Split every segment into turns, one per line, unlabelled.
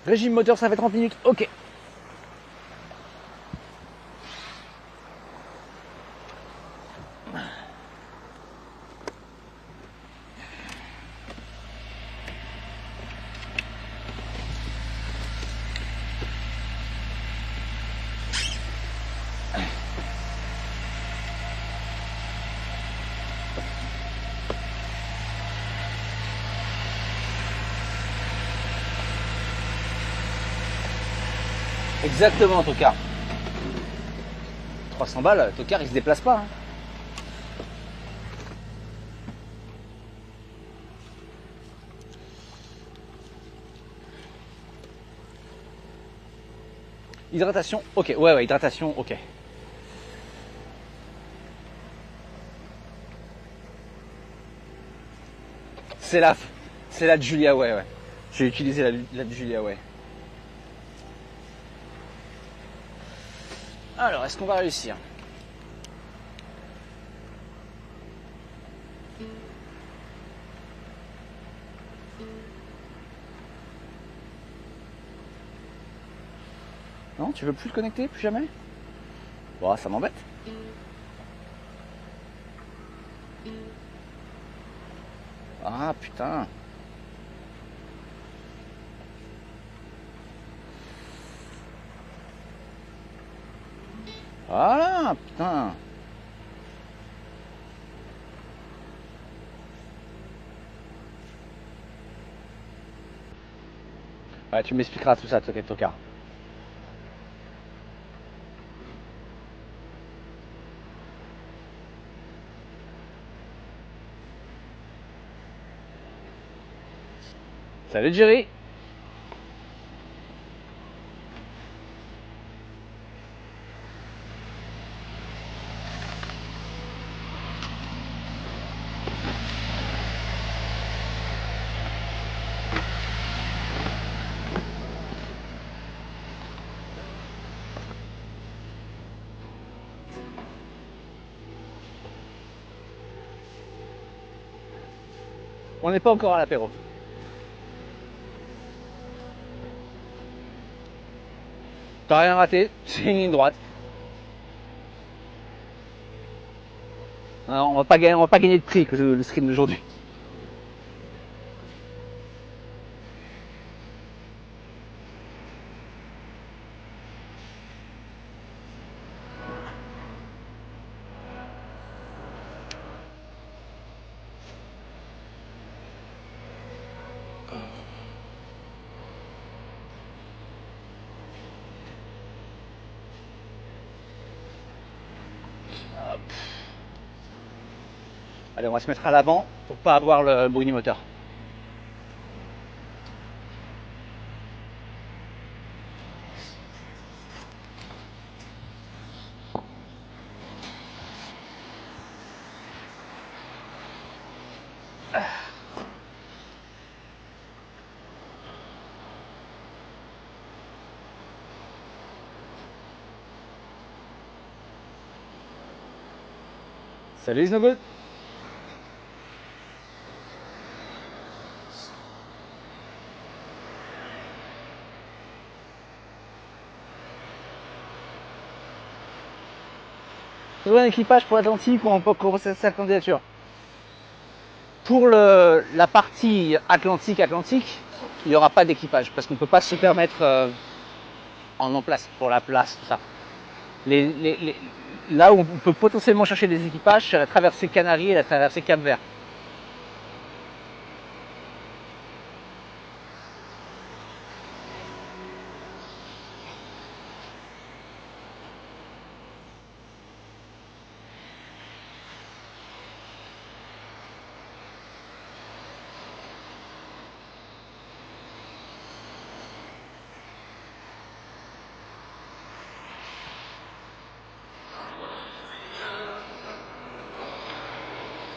Régime moteur, ça fait 30 minutes. Ok. Exactement, tocard. 300 balles, tocard, il se déplace pas. Hein. Hydratation, ok. Ouais, hydratation, ok. C'est la de Julia, ouais. J'ai utilisé la de Julia, ouais. Alors, est-ce qu'on va réussir? Non, tu veux plus te connecter, plus jamais? Bon, ça m'embête. Ah, putain. Voilà, putain. Ouais, tu m'expliqueras tout ça, tocard. Salut Jerry. On n'est pas encore à l'apéro. T'as rien raté, c'est une ligne droite. Alors, on va pas gagner de prix que le stream d'aujourd'hui. Allez, on va se mettre à l'avant pour pas avoir le bruit du moteur. Salut Snowball. Trouver un équipage pour l'Atlantique ou on peut commencer sa candidature. Pour la partie Atlantique, il n'y aura pas d'équipage parce qu'on ne peut pas se permettre en place pour la place, tout ça. Là où on peut potentiellement chercher des équipages, c'est la traversée Canaries et la traversée Cap-Vert.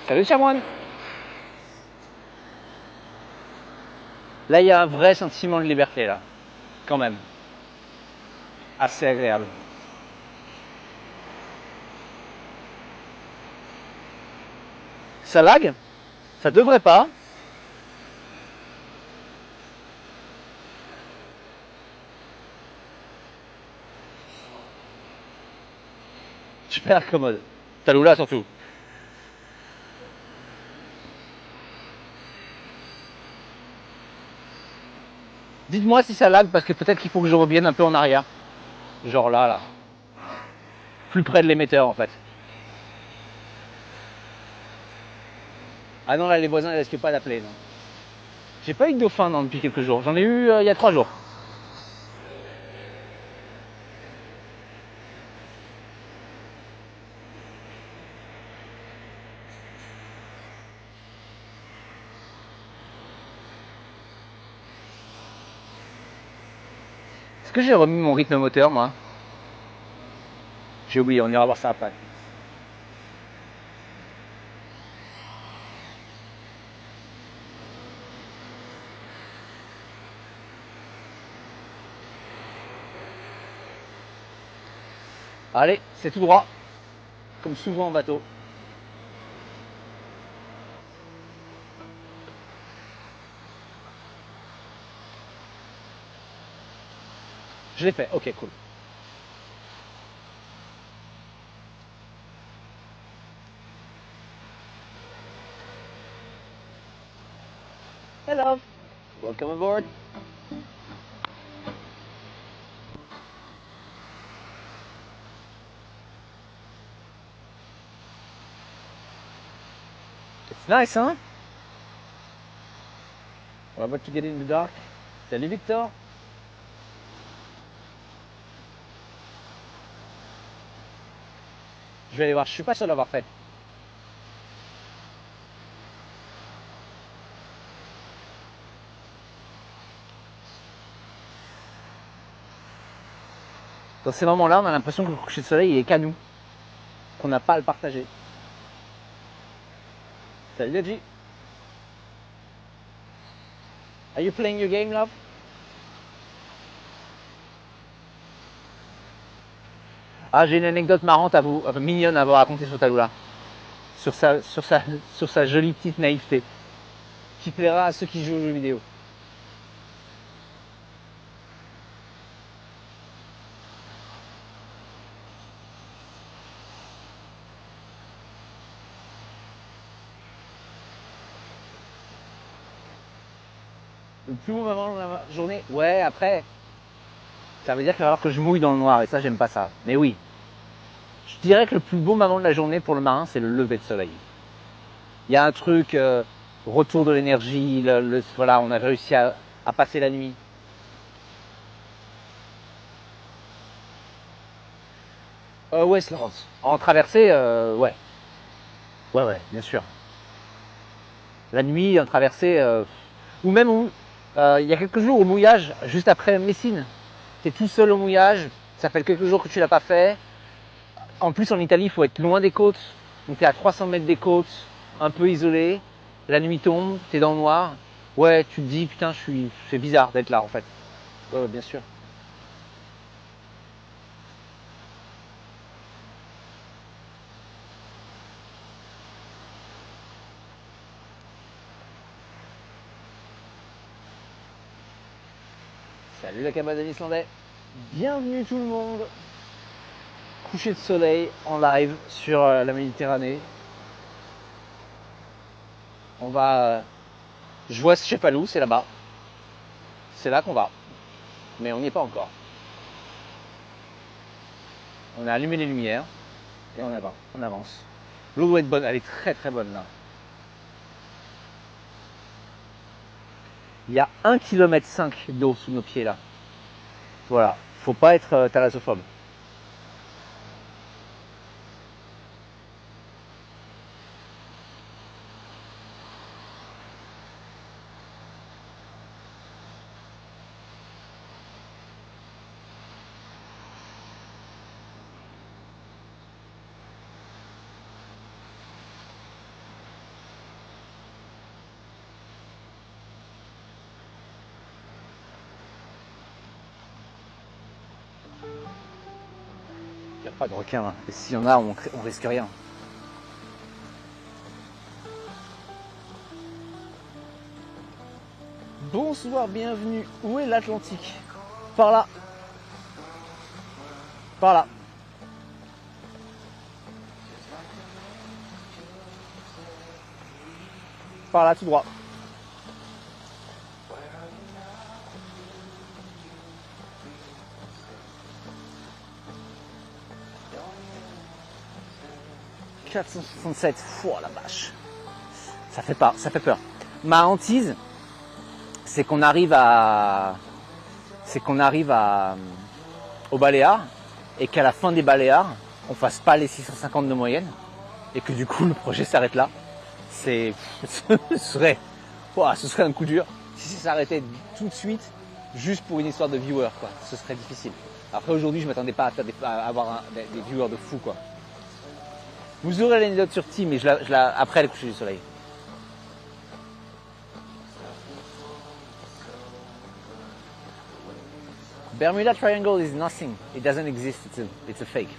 Salut Chamoine. Là, il y a un vrai sentiment de liberté, là, quand même. Assez agréable. Ça lag? Ça devrait pas. Super commode. Tallulah surtout. Dites-moi si ça lag parce que peut-être qu'il faut que je revienne un peu en arrière. Genre là. Plus près de l'émetteur en fait. Ah non, là les voisins ne risquent pas d'appeler. Non. J'ai pas eu de dauphin depuis quelques jours. J'en ai eu il y a 3 jours. Est-ce que j'ai remis mon rythme moteur moi? J'ai oublié, on ira voir ça après. Allez, c'est tout droit. Comme souvent en bateau. Je l'ai fait, ok, cool. Hello, welcome aboard. It's nice, huh? We're about to get in the dark. Salut Victor. Je vais aller voir, je suis pas sûr d'avoir fait. Dans ces moments-là, on a l'impression que le coucher de soleil il est qu'à nous. Qu'on n'a pas à le partager. Salut Deji. Are you playing your game, love? Ah, j'ai une anecdote marrante à vous, mignonne à vous raconter sur Tallulah. Sur sa jolie petite naïveté. Qui plaira à ceux qui jouent aux jeux vidéo. Le plus beau moment de la journée, ouais, après, ça veut dire qu'il va falloir que je mouille dans le noir, et ça, j'aime pas ça. Mais oui, je dirais que le plus beau moment de la journée pour le marin, c'est le lever de soleil. Il y a un truc, retour de l'énergie, voilà, on a réussi à passer la nuit. Westlands, en traversée, ouais. Ouais, bien sûr. La nuit, en traversée, ou même il y a quelques jours au mouillage, juste après Messine. T'es tout seul au mouillage, ça fait quelques jours que tu l'as pas fait. En plus, en Italie, il faut être loin des côtes. Donc, t'es à 300 mètres des côtes, un peu isolé. La nuit tombe, t'es dans le noir. Ouais, tu te dis, putain, c'est bizarre d'être là, en fait. Ouais, bien sûr. Salut la cabane de l'Islandais. Bienvenue tout le monde. Coucher de soleil en live sur la Méditerranée. On va... je vois Chefalou, c'est là-bas. C'est là qu'on va. Mais on n'y est pas encore. On a allumé les lumières et on avance. L'eau doit être bonne, elle est très très bonne là. Il y a 1,5 km d'eau sous nos pieds là. Voilà, faut pas être thalassophone. Il n'y a pas de requin là. Et s'il y en a, on risque rien. Bonsoir, bienvenue. Où est l'Atlantique? Par là. Par là. par là tout droit. « 467, oh la vache. Ça fait peur. Ma hantise, c'est qu'on arrive au Baléares et qu'à la fin des Baléares, on fasse pas les 650 de moyenne et que du coup le projet s'arrête là. Ce serait un coup dur si ça s'arrêtait tout de suite juste pour une histoire de viewers, quoi. Ce serait difficile. Après aujourd'hui, je m'attendais pas à avoir des viewers de fou, quoi. Vous aurez l'anecdote sur Team, mais après le coucher du soleil. Bermuda Triangle is nothing. It doesn't exist. It's a fake.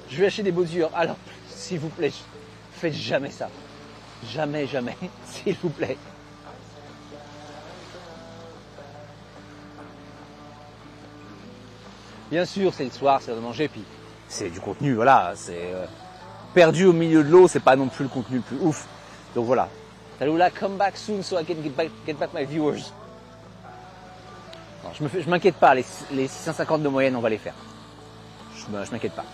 Je vais acheter des beaux viewers. Alors, s'il vous plaît, faites jamais ça. Jamais, s'il vous plaît. Bien sûr, c'est le soir, c'est de manger, puis c'est du contenu, voilà. C'est perdu au milieu de l'eau, c'est pas non plus le contenu le plus ouf. Donc voilà. Tallulah, come back soon so I can get back my viewers. Non, je m'inquiète pas, les 650 de moyenne, on va les faire. Je m'inquiète pas.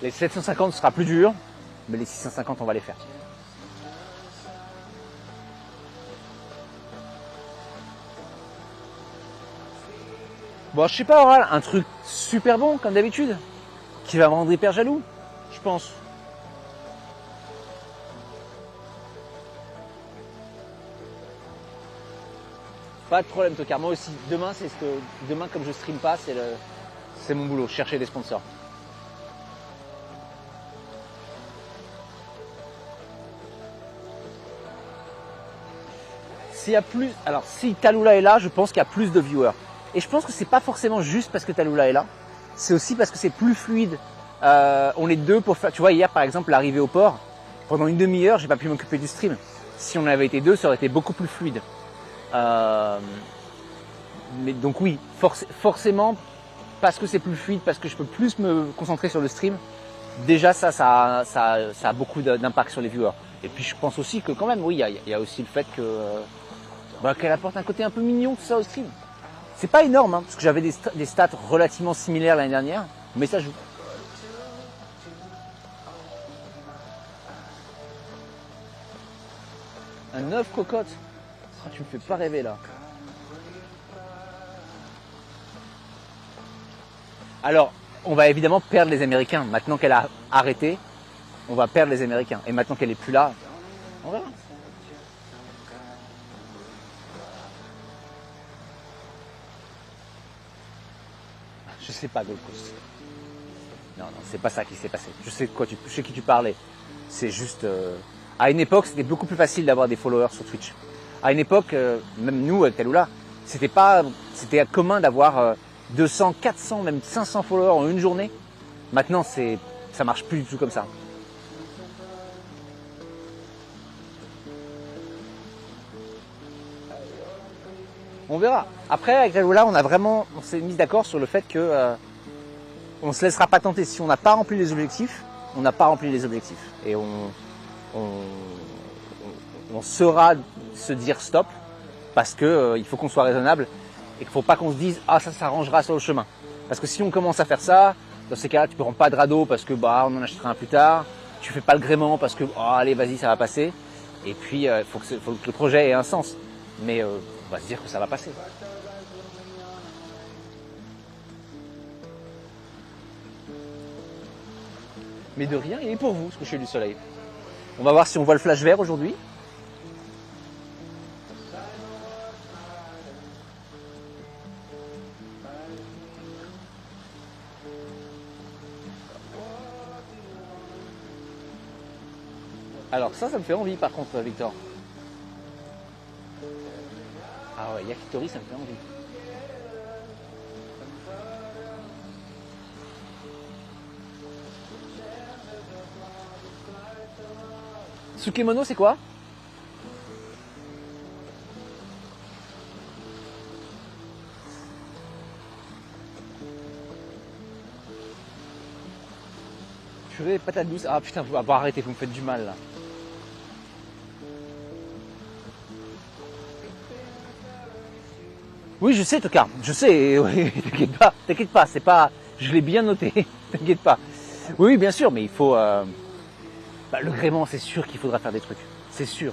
Les 750 sera plus dur, mais les 650, on va les faire. Bon, je sais pas, Oral, un truc super bon, comme d'habitude, qui va me rendre hyper jaloux, je pense. Pas de problème, Tokar. Moi aussi, demain, comme je stream pas, c'est mon boulot, chercher des sponsors. Alors si Tallulah est là, je pense qu'il y a plus de viewers. Et je pense que c'est pas forcément juste parce que Tallulah est là, c'est aussi parce que c'est plus fluide. On est deux pour faire. Tu vois, hier par exemple, l'arrivée au port, pendant une demi-heure, j'ai pas pu m'occuper du stream. Si on avait été deux, ça aurait été beaucoup plus fluide. Mais donc oui, forcément, parce que c'est plus fluide, parce que je peux plus me concentrer sur le stream, déjà ça a beaucoup d'impact sur les viewers. Et puis je pense aussi que quand même, oui, il y a aussi le fait que qu'elle apporte un côté un peu mignon tout ça au stream. C'est pas énorme, hein, parce que j'avais des stats relativement similaires l'année dernière, mais ça joue. Un œuf cocotte. Oh, tu me fais pas rêver là. Alors, on va évidemment perdre les Américains. Maintenant qu'elle a arrêté, on va perdre les Américains. Et maintenant qu'elle est plus là, on verra. Je sais pas, Gold Coast. Non, c'est pas ça qui s'est passé. Je sais qui tu parlais. C'est juste... À une époque, c'était beaucoup plus facile d'avoir des followers sur Twitch. À une époque, même nous, avec Tallulah, c'était commun d'avoir 200, 400, même 500 followers en une journée. Maintenant, ça marche plus du tout comme ça. On verra. Après, avec Tallulah, on s'est mis d'accord sur le fait que on se laissera pas tenter. Si on n'a pas rempli les objectifs, on n'a pas rempli les objectifs. Et on saura se dire stop parce que il faut qu'on soit raisonnable et qu'il ne faut pas qu'on se dise ah ça s'arrangera sur le chemin. Parce que si on commence à faire ça, dans ces cas-là, tu ne prends pas de radeau parce que on en achètera un plus tard. Tu fais pas le gréement parce que allez vas-y ça va passer. Et puis il faut que le projet ait un sens. Mais on va se dire que ça va passer. Mais de rien, il est pour vous ce coucher du soleil. On va voir si on voit le flash vert aujourd'hui. Alors ça me fait envie par contre, Victor. Ah ouais, Yakitori, ça me fait envie. Tsukemono, c'est quoi? Purée, patate douce. Ah putain, faut arrêter, vous me faites du mal là. Oui, je sais, Tocard, je sais, oui, t'inquiète pas, c'est pas, je l'ai bien noté, t'inquiète pas. Oui, bien sûr, mais il faut, le gréement, c'est sûr qu'il faudra faire des trucs, c'est sûr.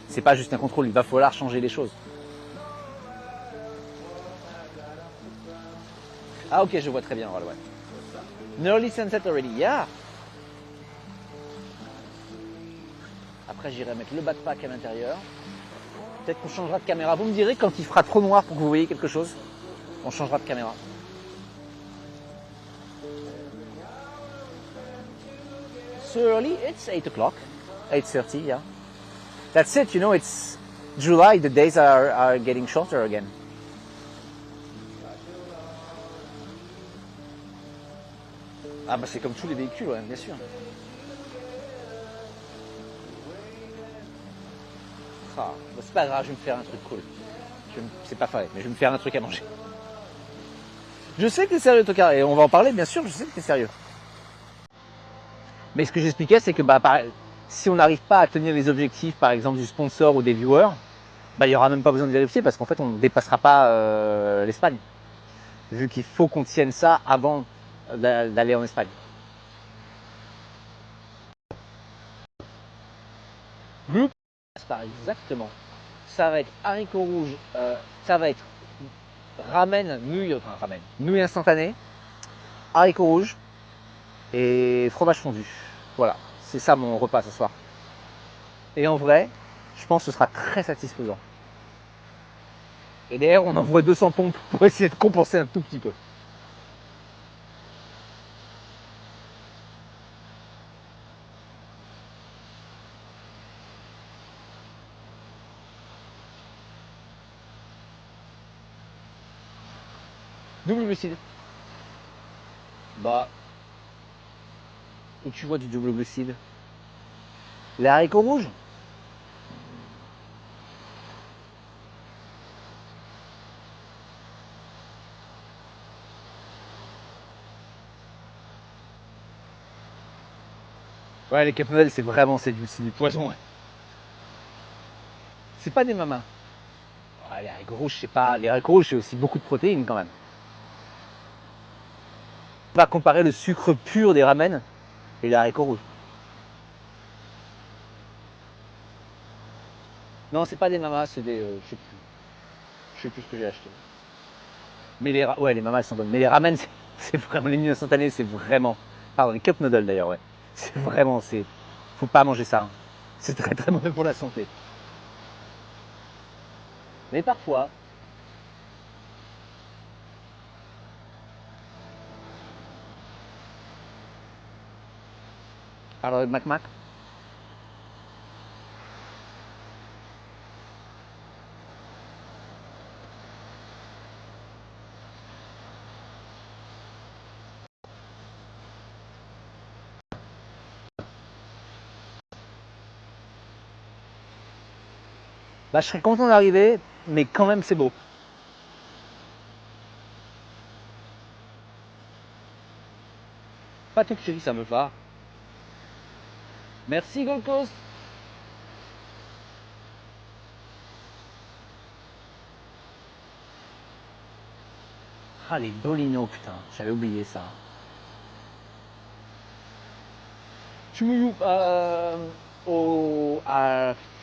C'est pas juste un contrôle, il va falloir changer les choses. Ah ok, je vois très bien, ouais. Nearly sunset already, yeah. Après, j'irai mettre le backpack à l'intérieur. Peut-être qu'on changera de caméra. Vous me direz quand il fera trop noir pour que vous voyez quelque chose. On changera de caméra. So early, it's 8 o'clock. 8:30, yeah. That's it, you know, it's July, the days are getting shorter again. Ah bah c'est comme tous les véhicules, ouais, bien sûr. Ah, bah c'est pas grave, je vais me faire un truc cool. C'est pas vrai, mais je vais me faire un truc à manger. Je sais que t'es sérieux, Tocard, et on va en parler, bien sûr, je sais que t'es sérieux. Mais ce que j'expliquais, c'est que si on n'arrive pas à tenir les objectifs, par exemple, du sponsor ou des viewers, il n'y aura même pas besoin de vérifier parce qu'en fait, on ne dépassera pas l'Espagne. Vu qu'il faut qu'on tienne ça avant d'aller en Espagne. Blue, exactement. Ça va être haricots rouges, ça va être ramen, nouilles instantanées, haricots rouges et fromage fondu. Voilà, c'est ça mon repas ce soir. Et en vrai, je pense que ce sera très satisfaisant. Et d'ailleurs, on envoie 200 pompes pour essayer de compenser un tout petit peu. Double glucide. Bah, où tu vois du double glucide? Les haricots rouges? Ouais, les caponelles, c'est du poison. Ouais. C'est pas des mamas. Ouais, les haricots rouges, c'est pas. Les haricots rouges, c'est aussi beaucoup de protéines quand même. On va comparer le sucre pur des ramen et les haricots rouges. Non, c'est pas des mamas, c'est des. Je sais plus. Je sais plus ce que j'ai acheté. Mais ouais, les mamas, elles sont bonnes. Mais les ramen, c'est vraiment. Les nuits instantanées, c'est vraiment. Pardon, les cup noodles d'ailleurs, ouais. C'est vraiment. Faut pas manger ça. Hein. C'est très très mauvais pour la santé. Mais parfois. Alors, le Mac, bah, je serais content d'arriver, mais quand même, c'est beau. Pas tout chérie, ça me va. Merci Gold Coast. Ah, les Dolino, putain, j'avais oublié ça. Tu me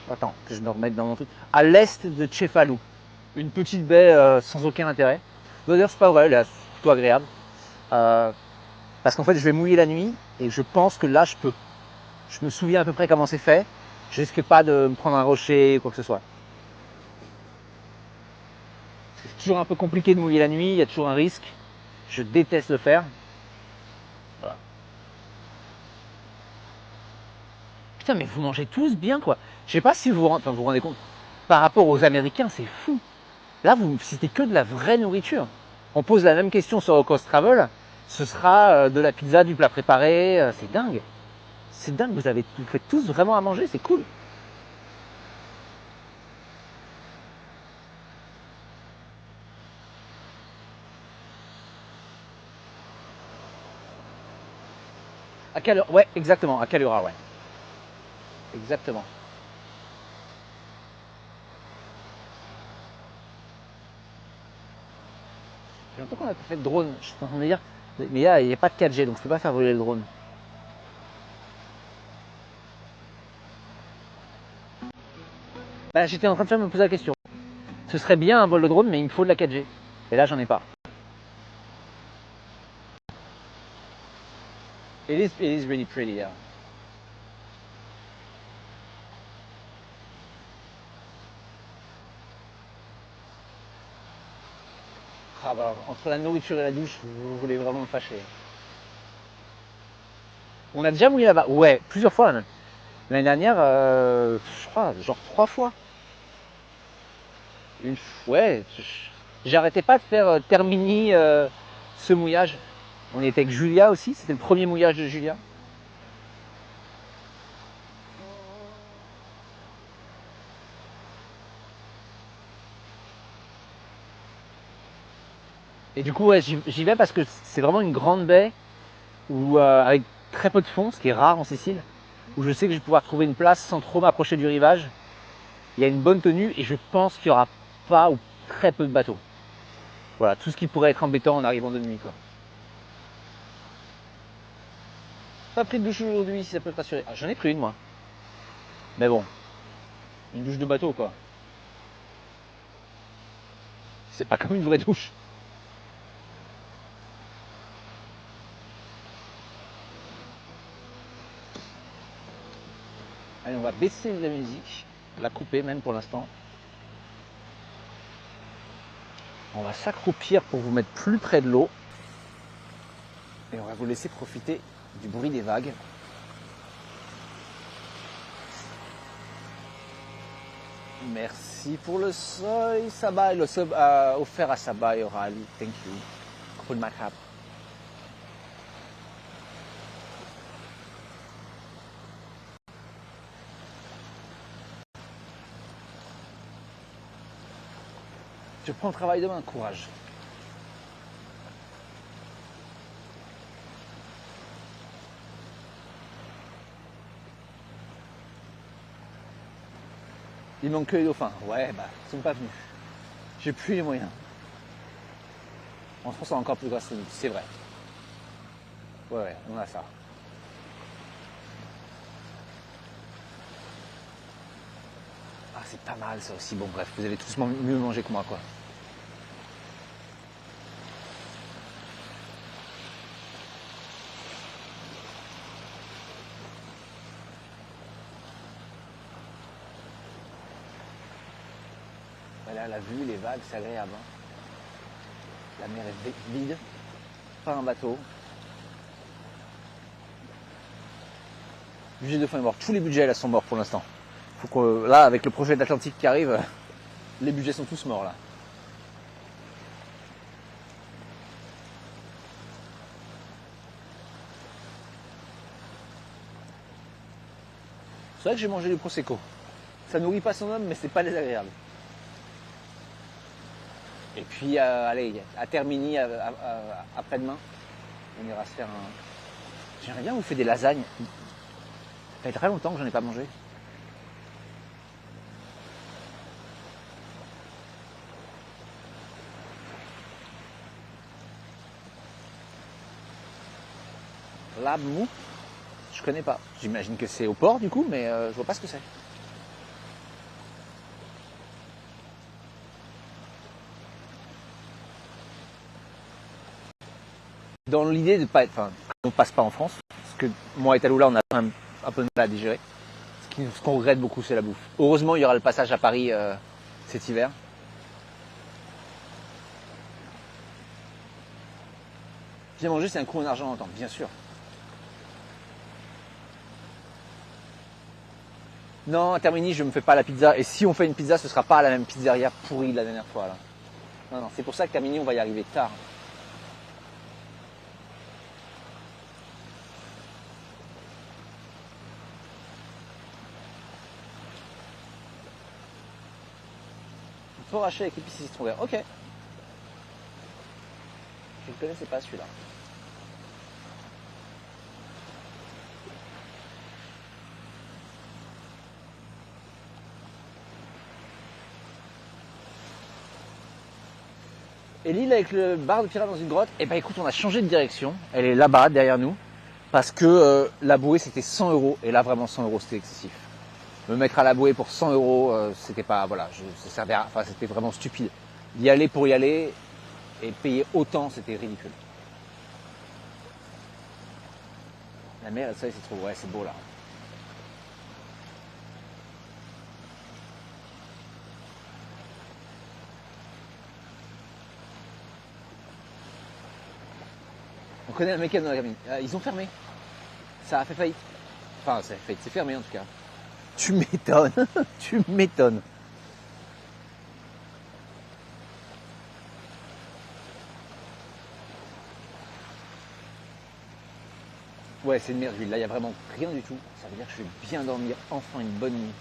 attends, que je me remette dans mon truc. À l'est de Cefalù. Une petite baie sans aucun intérêt. D'ailleurs, c'est pas vrai, elle est plutôt agréable. Parce qu'en fait, je vais mouiller la nuit et je pense que là, je peux. Je me souviens à peu près comment c'est fait. Je risque pas de me prendre un rocher ou quoi que ce soit. C'est toujours un peu compliqué de mouiller la nuit, il y a toujours un risque. Je déteste le faire. Voilà. Putain, mais vous mangez tous bien, quoi. Je sais pas si vous rendez compte. Par rapport aux Américains, c'est fou. Là, vous citez que de la vraie nourriture. On pose la même question sur Cost Travel. Ce sera de la pizza, du plat préparé. C'est dingue. C'est dingue. Vous faites tous vraiment à manger. C'est cool. À quelle heure? Ouais, exactement, à quelle heure, ouais. Exactement. Ça fait longtemps qu'on a pas fait de drone, je suis en train de me dire. Mais là, il n'y a pas de 4G, donc je peux pas faire voler le drone. Bah, j'étais en train de me poser la question. Ce serait bien un vol de drone, mais il me faut de la 4G. Et là, j'en ai pas. It is really pretty, yeah. Ah bah, entre la nourriture et la douche, vous voulez vraiment me fâcher. On a déjà mouillé là-bas. Ouais, plusieurs fois même. L'année dernière, je crois, genre 3 fois. Ouais, j'arrêtais pas de faire Termini ce mouillage. On était avec Julia aussi, c'était le premier mouillage de Julia. Et du coup, ouais, j'y vais parce que c'est vraiment une grande baie où, avec très peu de fond, ce qui est rare en Sicile, où je sais que je vais pouvoir trouver une place sans trop m'approcher du rivage. Il y a une bonne tenue et je pense qu'il n'y aura pas ou très peu de bateaux. Voilà, tout ce qui pourrait être embêtant en arrivant de nuit, quoi. Pas pris de douche aujourd'hui, si ça peut te rassurer. Ah, j'en ai pris une, moi. Mais bon, une douche de bateau, quoi. C'est pas comme une vraie douche. Allez, on va baisser la musique, la couper même pour l'instant. On va s'accroupir pour vous mettre plus près de l'eau. Et on va vous laisser profiter du bruit des vagues. Merci pour le seuil, Sabah, le sub offert à Sabah et Orali. Thank you. Cool Macap. Je prends le travail demain, courage. Il manque que les dauphins. Ouais, bah, ils sont pas venus. J'ai plus les moyens. En France, on a encore plus gastronomique, c'est vrai. Ouais, on a ça. Ah, c'est pas mal ça aussi. Bon, bref, vous avez tous mieux mangé que moi, quoi. Là, la vue, les vagues, c'est agréable. Hein. La mer est vide, pas un bateau. Le budget de fin est mort. Tous les budgets là sont morts pour l'instant. Faut que là, avec le projet d'Atlantique qui arrive, les budgets sont tous morts là. C'est vrai que j'ai mangé du prosecco. Ça nourrit pas son homme, mais c'est pas désagréable. Et puis, allez, à Termini, après-demain, on ira se faire un... J'aimerais bien vous faire des lasagnes. Ça fait très longtemps que j'en ai pas mangé. Labmou, je connais pas. J'imagine que c'est au port du coup, mais je vois pas ce que c'est. Dans l'idée de pas être, enfin, on passe pas en France, parce que moi et Taloula, on a un peu de mal à digérer. Ce qu'on regrette beaucoup, c'est la bouffe. Heureusement, il y aura le passage à Paris cet hiver. Bien manger, c'est un coup en argent en temps, bien sûr. Non, à Termini, je me fais pas la pizza. Et si on fait une pizza, ce sera pas à la même pizzeria pourrie de la dernière fois. Là. Non, c'est pour ça que Termini, on va y arriver tard. Fort haché avec épices et citron vert. Ok. Je ne connaissais pas celui-là. Et l'île avec le bar de pirate dans une grotte, eh ben écoute, on a changé de direction. Elle est là-bas, derrière nous. Parce que la bouée, c'était 100 €. Et là, vraiment, 100 € c'était excessif. Me mettre à la bouée pour 100 €, c'était pas, voilà, ça servait à, enfin, c'était vraiment stupide. Y aller pour y aller et payer autant, c'était ridicule. La mer, ça, c'est trop, ouais, c'est beau là. On connaît le mécano de la cabine. Ils ont fermé. Ça a fait faillite. Enfin, ça a fait faillite, c'est fermé en tout cas. Tu m'étonnes, tu m'étonnes. Ouais, c'est une merde d'huile. Là, il n'y a vraiment rien du tout. Ça veut dire que je vais bien dormir enfin une bonne nuit.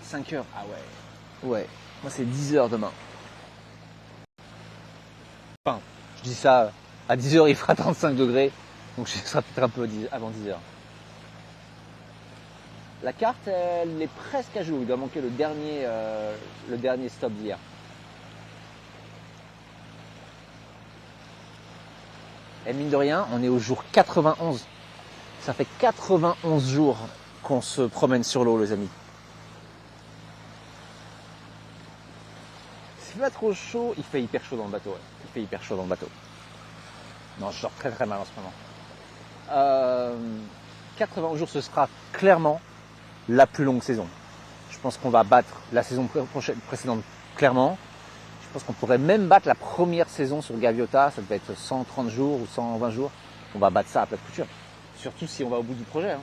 5 heures. Ah ouais. Ouais. Moi, c'est 10 heures demain. Enfin, je dis ça, à 10 heures, il fera 35 degrés. Donc, ce sera peut-être un peu avant 10 heures. La carte, elle est presque à jour. Il doit manquer le dernier stop d'hier. Et mine de rien, on est au jour 91. Ça fait 91 jours qu'on se promène sur l'eau, les amis. S'il fait pas trop chaud, il fait hyper chaud dans le bateau. Ouais. Il fait hyper chaud dans le bateau. Non, je dors très très mal en ce moment. 80 jours, ce sera clairement la plus longue saison. Je pense qu'on va battre la saison précédente clairement. Je pense qu'on pourrait même battre la première saison sur Gaviota. Ça devait être 130 jours ou 120 jours. On va battre ça à plat de couture. Surtout si on va au bout du projet. Hein.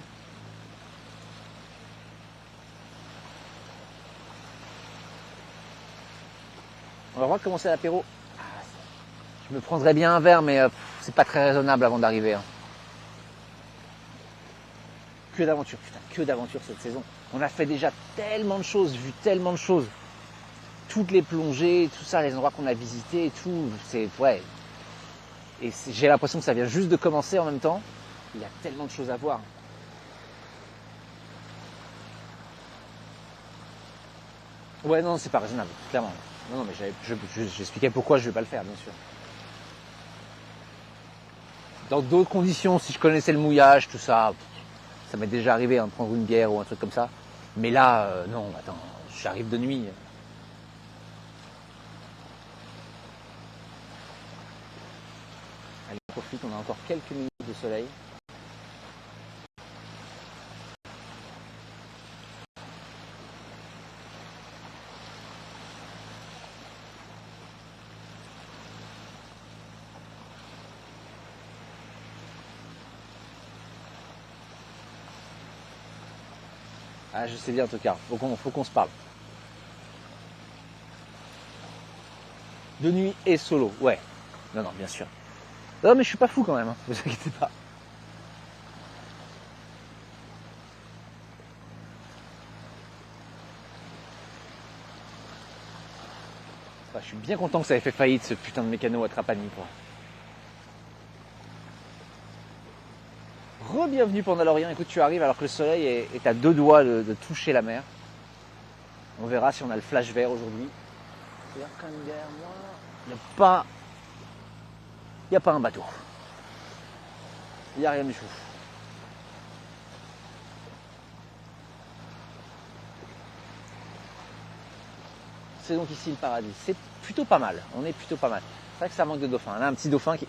On va voir comment c'est l'apéro. Je me prendrais bien un verre, mais c'est pas très raisonnable avant d'arriver. Hein. Que d'aventure, putain, que d'aventure cette saison. On a fait déjà tellement de choses, vu tellement de choses. Toutes les plongées, tout ça, les endroits qu'on a visités et tout, c'est, ouais. Et j'ai l'impression que ça vient juste de commencer en même temps. Il y a tellement de choses à voir. Ouais, non, c'est pas raisonnable, clairement. Non, mais j'expliquais pourquoi je vais pas le faire, bien sûr. Dans d'autres conditions, si je connaissais le mouillage, tout ça, ça m'est déjà arrivé de prendre une bière ou un truc comme ça. Mais là, non, attends, j'arrive de nuit. Allez, on profite, on a encore quelques minutes de soleil. Ah, je sais bien en tout cas, faut qu'on se parle. De nuit et solo, ouais. Non, non, bien sûr. Non, mais je suis pas fou quand même, hein, vous inquiétez pas. Enfin, je suis bien content que ça ait fait faillite ce putain de mécano à Trapani, quoi. Re-bienvenue pour Lorient. Écoute, tu arrives alors que le soleil est à 2 doigts de toucher la mer. On verra si on a le flash vert aujourd'hui. C'est-à-dire quand même derrière moi, il n'y a pas un bateau. Il n'y a rien du tout. C'est donc ici le paradis. C'est plutôt pas mal. On est plutôt pas mal. C'est vrai que ça manque de dauphins. Là, un petit dauphin qui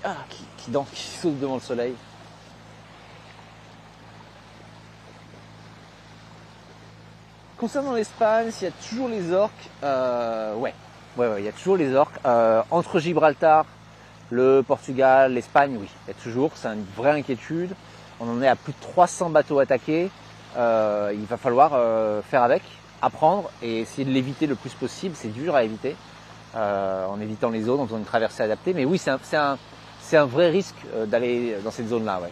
saute devant le soleil. Concernant l'Espagne, s'il y a toujours les orques, ouais, il y a toujours les orques. Entre Gibraltar, le Portugal, l'Espagne, oui, il y a toujours. C'est une vraie inquiétude. On en est à plus de 300 bateaux attaqués. Il va falloir faire avec, apprendre et essayer de l'éviter le plus possible. C'est dur à éviter, en évitant les zones, en faisant une traversée adaptée. Mais oui, c'est un vrai risque d'aller dans cette zone-là, ouais.